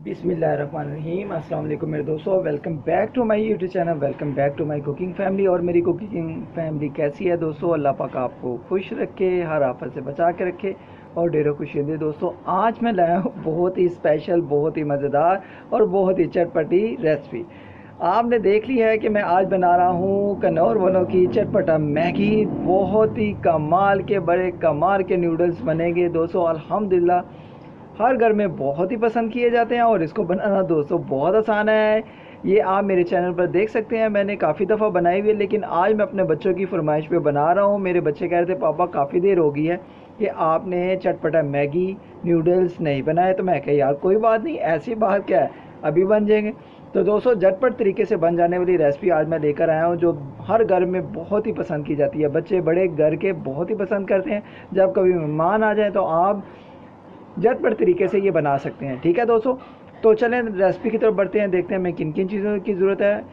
बिस्मिल्लाहिर्रहमानिर्रहीम। अस्सलाम वालेकुम मेरे दोस्तों, welcome back to my YouTube channel, welcome back to my cooking family. और मेरी कुकिंग फैमिली कैसी है दोस्तों? अल्लाह पाक आपको खुश रखे, हर आफत से बचा के रखे और ढेरों खुशी दे। दोस्तों आज मैं लाया हूँ बहुत ही स्पेशल, बहुत ही मज़ेदार और बहुत ही चटपटी रेसिपी। आपने देख ली है कि मैं आज बना रहा हूँ कन्नौर वालों की चटपटा मैगी। बहुत ही कमाल के, बड़े कमाल के नूडल्स बनेंगे दोस्तों। अल्हम्दुलिल्लाह हर घर में बहुत ही पसंद किए जाते हैं और इसको बनाना दोस्तों बहुत आसान है। ये आप मेरे चैनल पर देख सकते हैं, मैंने काफ़ी दफ़ा बनाई हुई है, लेकिन आज मैं अपने बच्चों की फरमाइश पे बना रहा हूँ। मेरे बच्चे कह रहे थे पापा काफ़ी देर हो गई है कि आपने चटपटा मैगी नूडल्स नहीं बनाए। तो मैं कहा यार कोई बात नहीं, ऐसी बात क्या है, अभी बन जाएंगे। तो दोस्तों झटपट तरीके से बन जाने वाली रेसिपी आज मैं लेकर आया हूँ, जो हर घर में बहुत ही पसंद की जाती है। बच्चे बड़े घर के बहुत ही पसंद करते हैं। जब कभी मेहमान आ जाए तो आप झटपट तरीके से ये बना सकते हैं। ठीक है दोस्तों, तो चलें रेसिपी की तरफ बढ़ते हैं, देखते हैं हमें किन किन चीज़ों की ज़रूरत है।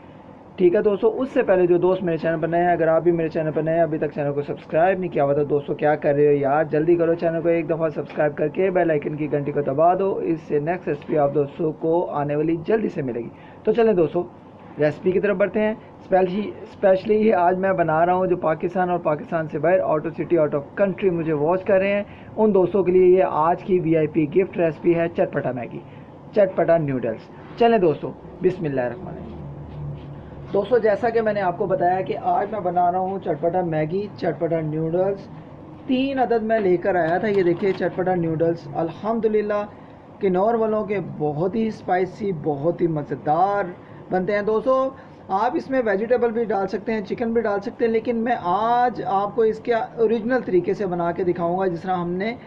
ठीक है दोस्तों, उससे पहले जो दोस्त मेरे चैनल पर नए हैं, अगर आप भी मेरे चैनल पर नए हैं, अभी तक चैनल को सब्सक्राइब नहीं किया हुआ तो दोस्तों क्या कर रहे हो यार, जल्दी करो, चैनल को एक दफ़ा सब्सक्राइब करके बेल आइकन की घंटी को दबा दो। इससे नेक्स्ट रेसिपी आप दोस्तों को आने वाली जल्दी से मिलेगी। तो चलें दोस्तों रेसिपी की तरफ बढ़ते हैं। स्पेशली आज मैं बना रहा हूँ जो पाकिस्तान और पाकिस्तान से बाहर, out of city, out of country मुझे वॉच कर रहे हैं, उन दोस्तों के लिए ये आज की वीआईपी गिफ्ट रेसिपी है चटपटा मैगी, चटपटा नूडल्स। चलें दोस्तों बिस्मिल्लाहिर्रहमानिर्रहीम। दोस्तों जैसा कि मैंने आपको बताया कि आज मैं बना रहा हूँ चटपटा मैगी, चटपटा नूडल्स। 3 अदद मैं लेकर आया था। ये देखिए चटपटा नूडल्स अल्हम्दुलिल्लाह किन्नौर वालों के बहुत ही स्पाइसी, बहुत ही मज़ेदार बनते हैं दोस्तों। आप इसमें वेजिटेबल भी डाल सकते हैं, चिकन भी डाल सकते हैं, लेकिन मैं आज आपको इसके ओरिजिनल तरीके से बना के दिखाऊंगा, जिस तरह हमने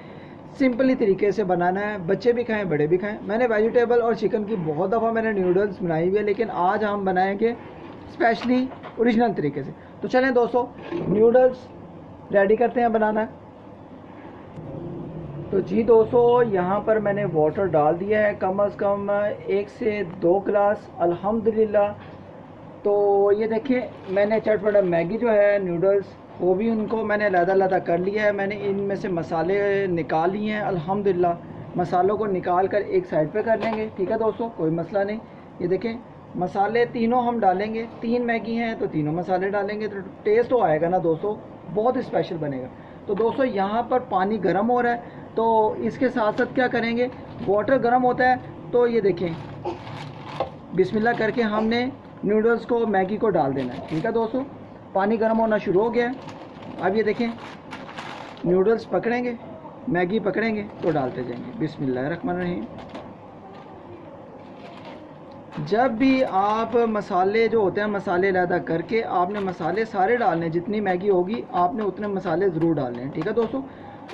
सिंपली तरीके से बनाना है, बच्चे भी खाएं बड़े भी खाएं। मैंने वेजिटेबल और चिकन की बहुत दफ़ा मैंने नूडल्स बनाई हुई है, लेकिन आज हम बनाएंगे स्पेशली ओरिजिनल तरीके से। तो चलें दोस्तों नूडल्स रेडी करते हैं बनाना। तो जी दोस्तों यहाँ पर मैंने वाटर डाल दिया है, कम से कम 1 से 2 गिलास अल्हम्दुलिल्लाह। तो ये देखिए मैंने चटपटा मैगी जो है नूडल्स, वो भी उनको मैंने अलग-अलग कर लिया है। मैंने इनमें से मसाले निकाल लिए हैं अल्हम्दुलिल्लाह। मसालों को निकाल कर एक साइड पे कर लेंगे। ठीक है दोस्तों, कोई मसला नहीं। ये देखें मसाले तीनों हम डालेंगे, 3 मैगी हैं तो तीनों मसाले डालेंगे, तो टेस्ट तो आएगा ना दोस्तों, बहुत स्पेशल बनेगा। तो दोस्तों यहाँ पर पानी गर्म हो रहा है, तो इसके साथ साथ क्या करेंगे, वाटर गर्म होता है तो ये देखें बिस्मिल्लाह करके हमने नूडल्स को, मैगी को डाल देना है। ठीक है दोस्तों, पानी गर्म होना शुरू हो गया है। अब ये देखें नूडल्स पकड़ेंगे, मैगी पकड़ेंगे तो डालते जाएंगे। बिस्मिल्लाहिर्रहमानिर्रहीम। जब भी आप मसाले जो होते हैं, मसाले अलग करके आपने मसाले सारे डालने, जितनी मैगी होगी आपने उतने मसाले ज़रूर डालने हैं। ठीक है दोस्तों,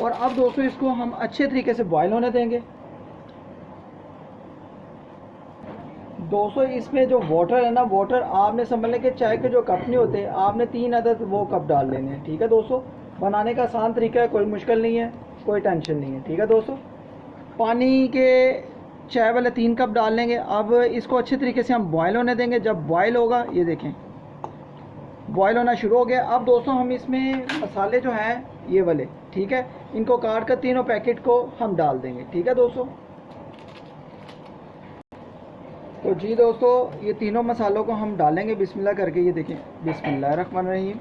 और अब दोस्तों इसको हम अच्छे तरीके से बॉयल होने देंगे। दोस्तों इसमें जो वाटर है ना, वाटर आपने समझ लें कि चाय के जो कप नहीं होते, आपने 3 अदद वो कप डाल लेने हैं। ठीक है दोस्तों, बनाने का आसान तरीका है, कोई मुश्किल नहीं है, कोई टेंशन नहीं है। ठीक है दोस्तों, पानी के चाय वाले 3 कप डाल लेंगे। अब इसको अच्छे तरीके से हम बॉयल होने देंगे। जब बॉयल होगा, ये देखें बॉयल होना शुरू हो गया। अब दोस्तों हम इसमें मसाले जो हैं ये वाले, ठीक है, इनको काट कर तीनों पैकेट को हम डाल देंगे। ठीक है दोस्तों, तो जी दोस्तों ये तीनों मसालों को हम डालेंगे बिस्मिल्लाह करके। ये देखें बिस्मिल्लाहिर्रहमानिर्रहीम।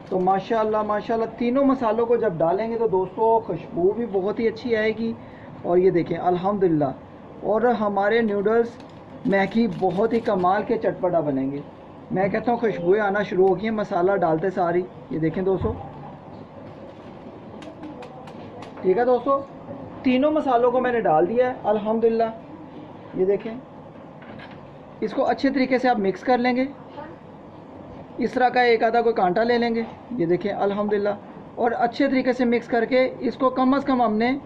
तो माशाल्लाह माशाल्लाह तीनों मसालों को जब डालेंगे तो दोस्तों खुशबू भी बहुत ही अच्छी आएगी। और ये देखें अल्हम्दुलिल्लाह, और हमारे नूडल्स मैगी बहुत ही कमाल के चटपटा बनेंगे। मैं कहता हूँ खुशबुएँ आना शुरू हो गई हैं मसाला डालते सारी। ये देखें दोस्तों, ठीक है दोस्तों, तीनों मसालों को मैंने डाल दिया है अल्हम्दुलिल्लाह। ये देखें इसको अच्छे तरीके से आप मिक्स कर लेंगे। इस तरह का एक आधा कोई कांटा ले लेंगे। ये देखें अल्हम्दुलिल्लाह, और अच्छे तरीके से मिक्स करके इसको कम से कम हमने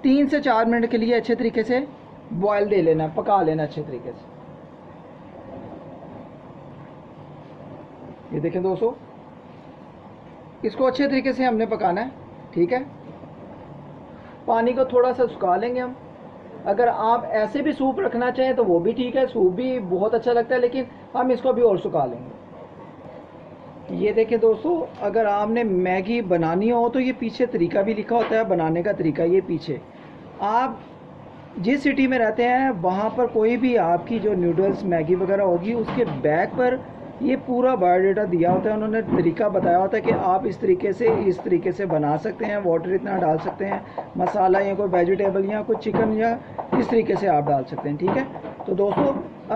3 से 4 मिनट के लिए अच्छे तरीके से बॉयल दे लेना, पका लेना अच्छे तरीके से। ये देखें दोस्तों इसको अच्छे तरीके से हमने पकाना है। ठीक है, पानी को थोड़ा सा सुखा लेंगे हम। अगर आप ऐसे भी सूप रखना चाहें तो वो भी ठीक है, सूप भी बहुत अच्छा लगता है, लेकिन हम इसको भी और सुखा लेंगे। ये देखें दोस्तों, अगर आपने मैगी बनानी हो तो ये पीछे तरीका भी लिखा होता है बनाने का तरीका, ये पीछे आप जिस सिटी में रहते हैं वहाँ पर कोई भी आपकी जो नूडल्स मैगी वगैरह होगी उसके बैक पर ये पूरा बायोडाटा दिया होता है, उन्होंने तरीका बताया होता है कि आप इस तरीके से बना सकते हैं, वाटर इतना डाल सकते हैं, मसाला या कोई वेजिटेबल या कुछ चिकन या इस तरीके से आप डाल सकते हैं। ठीक है, तो दोस्तों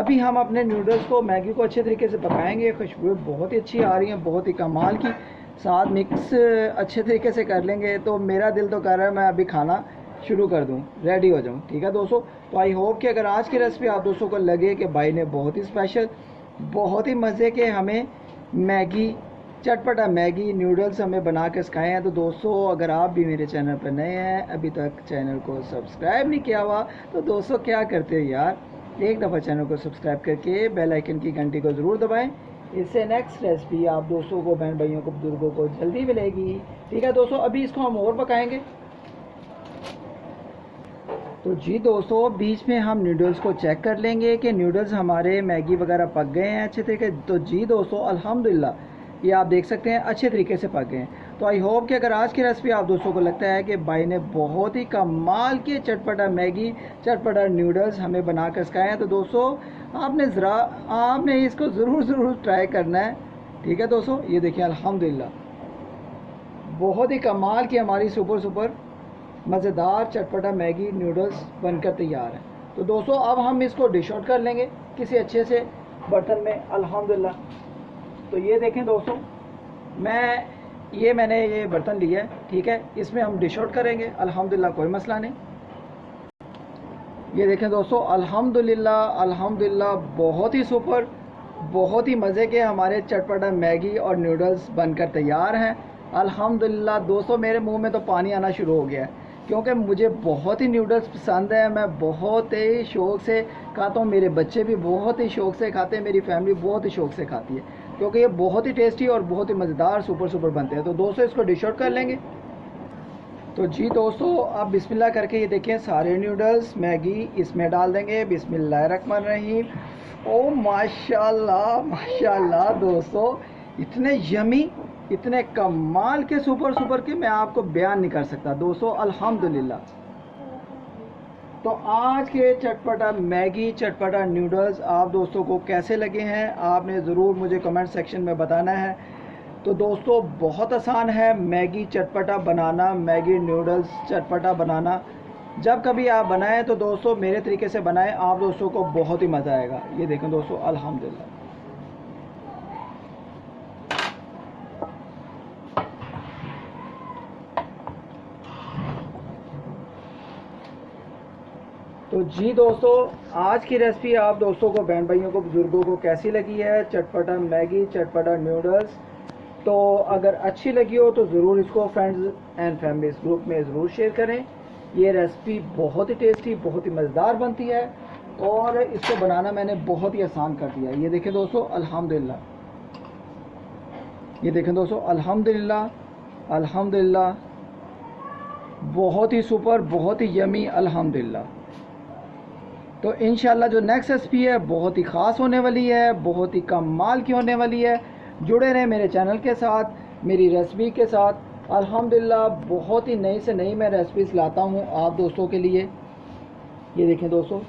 अभी हम अपने नूडल्स को मैगी को अच्छे तरीके से पकाएंगे। खुशबू बहुत ही अच्छी आ रही है, बहुत ही कमाल की, साथ मिक्स अच्छे तरीके से कर लेंगे। तो मेरा दिल तो कर रहा है मैं अभी खाना शुरू कर दूं, रेडी हो जाऊं। ठीक है दोस्तों, तो आई होप कि अगर आज की रेसिपी आप दोस्तों को लगे कि भाई ने बहुत ही स्पेशल, बहुत ही मज़े के हमें मैगी, चटपटा मैगी नूडल्स हमें बना के सिखाए हैं, तो दोस्तों अगर आप भी मेरे चैनल पर नए हैं, अभी तक चैनल को सब्सक्राइब नहीं किया हुआ, तो दोस्तों क्या करते हो यार, एक दफ़ा चैनल को सब्सक्राइब करके बेल आइकन की घंटी को ज़रूर दबाएं। इससे नेक्स्ट रेसिपी आप दोस्तों को, बहन भाइयों को, बुजुर्गों को जल्दी मिलेगी। ठीक है दोस्तों, अभी इसको हम और पकाएंगे। तो जी दोस्तों बीच में हम नूडल्स को चेक कर लेंगे कि नूडल्स हमारे मैगी वगैरह पक गए हैं अच्छे तरीके। तो जी दोस्तों अल्हम्दुलिल्लाह ये आप देख सकते हैं अच्छे तरीके से पक गए हैं। तो आई होप कि अगर आज की रेसिपी आप दोस्तों को लगता है कि भाई ने बहुत ही कमाल के चटपटा मैगी, चटपटा नूडल्स हमें बना कर सिखाए हैं, तो दोस्तों आपने इसको ज़रूर ट्राई करना है। ठीक है दोस्तों, ये देखिए अल्हम्दुलिल्लाह बहुत ही कमाल की हमारी सुपर मज़ेदार चटपटा मैगी नूडल्स बनकर तैयार है। तो दोस्तों अब हम इसको डिश आउट कर लेंगे किसी अच्छे से बर्तन में अल्हम्दुलिल्लाह। तो ये देखें दोस्तों, मैंने ये बर्तन लिया है। ठीक है, इसमें हम डिश आउट करेंगे अल्हम्दुलिल्लाह, कोई मसला नहीं। ये देखें दोस्तों अल्हम्दुलिल्लाह बहुत ही सुपर, बहुत ही मज़े के हमारे चटपटा मैगी और नूडल्स बनकर तैयार हैं अल्हम्दुलिल्लाह। दोस्तों मेरे मुंह में तो पानी आना शुरू हो गया है, क्योंकि मुझे बहुत ही नूडल्स पसंद है, मैं बहुत ही शौक़ से खाता हूँ, मेरे बच्चे भी बहुत ही शौक़ से खाते हैं, मेरी फैमिली बहुत ही शौक़ से खाती है, क्योंकि ये बहुत ही टेस्टी और बहुत ही मज़ेदार सुपर बनते हैं। तो दोस्तों इसको डिश आउट कर लेंगे। तो जी दोस्तों अब बिस्मिल्लाह करके ये देखें सारे नूडल्स मैगी इसमें डाल देंगे। बिस्मिल्लाहिर्रहमानिर्रहीम। ओ माशाल्लाह दोस्तों, इतने यमी, इतने कमाल के सुपर के मैं आपको बयान नहीं कर सकता दोस्तों अल्हम्दुलिल्लाह। तो आज के चटपटा मैगी, चटपटा नूडल्स आप दोस्तों को कैसे लगे हैं आपने ज़रूर मुझे कमेंट सेक्शन में बताना है। तो दोस्तों बहुत आसान है मैगी चटपटा बनाना, मैगी नूडल्स चटपटा बनाना। जब कभी आप बनाएं तो दोस्तों मेरे तरीके से बनाएं, आप दोस्तों को बहुत ही मज़ा आएगा। ये देखें दोस्तों अल्हम्दुलिल्लाह। तो जी दोस्तों आज की रेसिपी आप दोस्तों को, बहन भाइयों को, बुजुर्गों को कैसी लगी है चटपटा मैगी, चटपटा नूडल्स? तो अगर अच्छी लगी हो तो ज़रूर इसको फ्रेंड्स एंड फैमिलीज ग्रुप में ज़रूर शेयर करें। ये रेसिपी बहुत ही टेस्टी, बहुत ही मज़ेदार बनती है और इसको बनाना मैंने बहुत ही आसान कर दिया। ये देखें दोस्तों अल्हम्दुलिल्लाह, ये देखें दोस्तों अल्हम्दुलिल्लाह बहुत ही सुपर, बहुत ही यमी अल्हम्दुलिल्लाह। तो इंशाल्लाह जो नेक्स्ट रेसिपी है बहुत ही ख़ास होने वाली है, बहुत ही कमाल की होने वाली है। जुड़े रहें मेरे चैनल के साथ, मेरी रेसिपी के साथ। अल्हम्दुलिल्लाह बहुत ही नई से नई मैं रेसिपीज़ लाता हूँ आप दोस्तों के लिए। ये देखें दोस्तों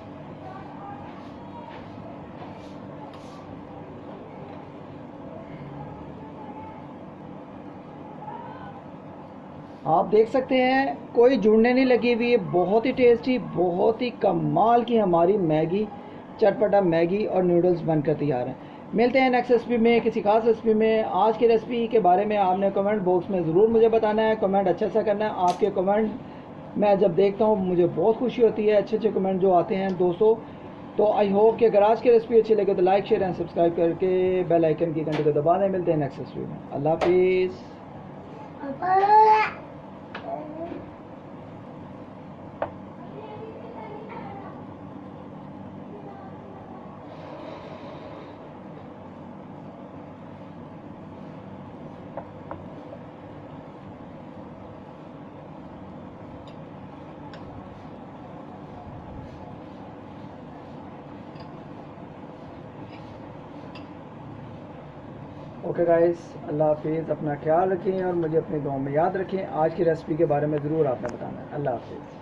आप देख सकते हैं कोई जुड़ने नहीं लगी हुई है। बहुत ही टेस्टी, बहुत ही कमाल की हमारी मैगी, चटपटा मैगी और नूडल्स बनकर तैयार हैं। मिलते हैं नेक्स्ट रेसिपी में, किसी खास रेसिपी में। आज की रेसिपी के बारे में आपने कमेंट बॉक्स में ज़रूर मुझे बताना है, कमेंट अच्छा सा करना है। आपके कमेंट मैं जब देखता हूँ मुझे बहुत खुशी होती है, अच्छे कमेंट जो आते हैं दोस्तों। तो आई होप कि अगर आज की रेसिपी अच्छी लगे तो लाइक, शेयर एंड सब्सक्राइब करके बेल आइकन की घंटी को दबा दें। मिलते हैं नेक्स्ट रेसिपी में। अल्लाह हाफिज़। ओके गाइस, अल्लाह हाफिज़। अपना ख्याल रखें और मुझे अपने गाँव में याद रखें। आज की रेसिपी के बारे में ज़रूर आपने बताना है। अल्लाह हाफिज़।